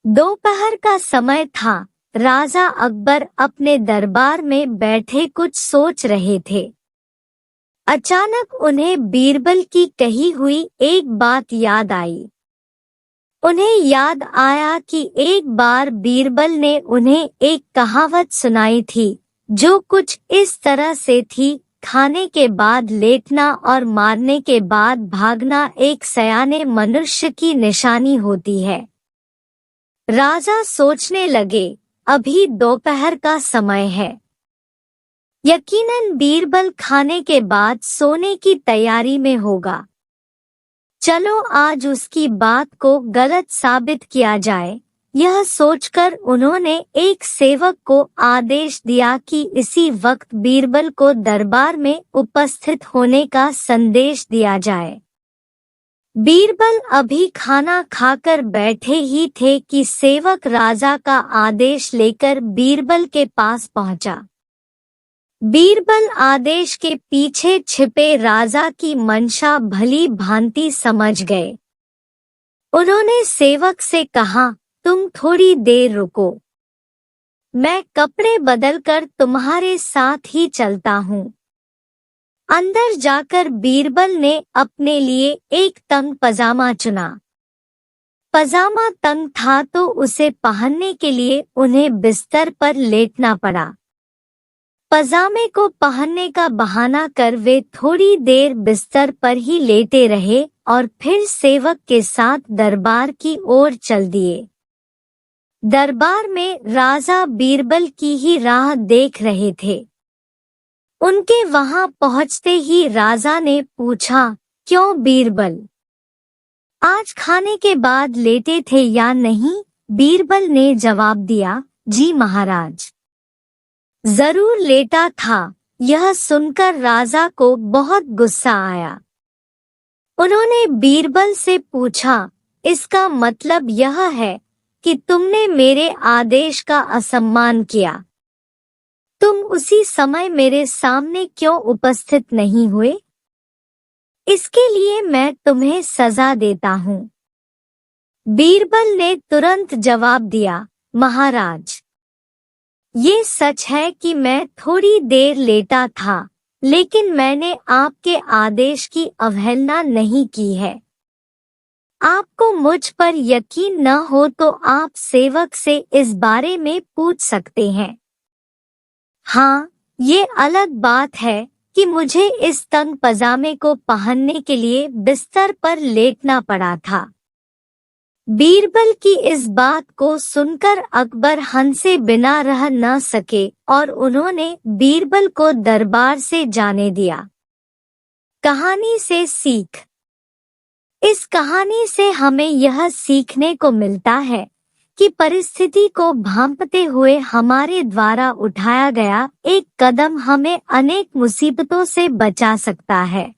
दोपहर का समय था। राजा अकबर अपने दरबार में बैठे कुछ सोच रहे थे। अचानक उन्हें बीरबल की कही हुई एक बात याद आई। उन्हें याद आया कि एक बार बीरबल ने उन्हें एक कहावत सुनाई थी, जो कुछ इस तरह से थी, खाने के बाद लेटना और मारने के बाद भागना एक सयाने मनुष्य की निशानी होती है। राजा सोचने लगे, अभी दोपहर का समय है। यकीनन बीरबल खाने के बाद सोने की तैयारी में होगा। चलो आज उसकी बात को गलत साबित किया जाए। यह सोचकर उन्होंने एक सेवक को आदेश दिया कि इसी वक्त बीरबल को दरबार में उपस्थित होने का संदेश दिया जाए। बीरबल अभी खाना खाकर बैठे ही थे कि सेवक राजा का आदेश लेकर बीरबल के पास पहुंचा। बीरबल आदेश के पीछे छिपे राजा की मंशा भली भांति समझ गए। उन्होंने सेवक से कहा, तुम थोड़ी देर रुको, मैं कपड़े बदलकर तुम्हारे साथ ही चलता हूँ। अंदर जाकर बीरबल ने अपने लिए एक तंग पजामा चुना। पजामा तंग था तो उसे पहनने के लिए उन्हें बिस्तर पर लेटना पड़ा। पजामे को पहनने का बहाना कर वे थोड़ी देर बिस्तर पर ही लेटे रहे और फिर सेवक के साथ दरबार की ओर चल दिए। दरबार में राजा बीरबल की ही राह देख रहे थे। उनके वहां पहुंचते ही राजा ने पूछा, क्यों बीरबल, आज खाने के बाद लेटे थे या नहीं? बीरबल ने जवाब दिया, जी महाराज, जरूर लेटा था। यह सुनकर राजा को बहुत गुस्सा आया। उन्होंने बीरबल से पूछा, इसका मतलब यह है कि तुमने मेरे आदेश का असम्मान किया। तुम उसी समय मेरे सामने क्यों उपस्थित नहीं हुए? इसके लिए मैं तुम्हें सजा देता हूँ। बीरबल ने तुरंत जवाब दिया, महाराज, ये सच है कि मैं थोड़ी देर लेटा था, लेकिन मैंने आपके आदेश की अवहेलना नहीं की है। आपको मुझ पर यकीन न हो तो आप सेवक से इस बारे में पूछ सकते हैं। हाँ, ये अलग बात है कि मुझे इस तंग पजामे को पहनने के लिए बिस्तर पर लेटना पड़ा था। बीरबल की इस बात को सुनकर अकबर हंसे बिना रह न सके और उन्होंने बीरबल को दरबार से जाने दिया। कहानी से सीख। इस कहानी से हमें यह सीखने को मिलता है कि परिस्थिति को भांपते हुए हमारे द्वारा उठाया गया एक कदम हमें अनेक मुसीबतों से बचा सकता है।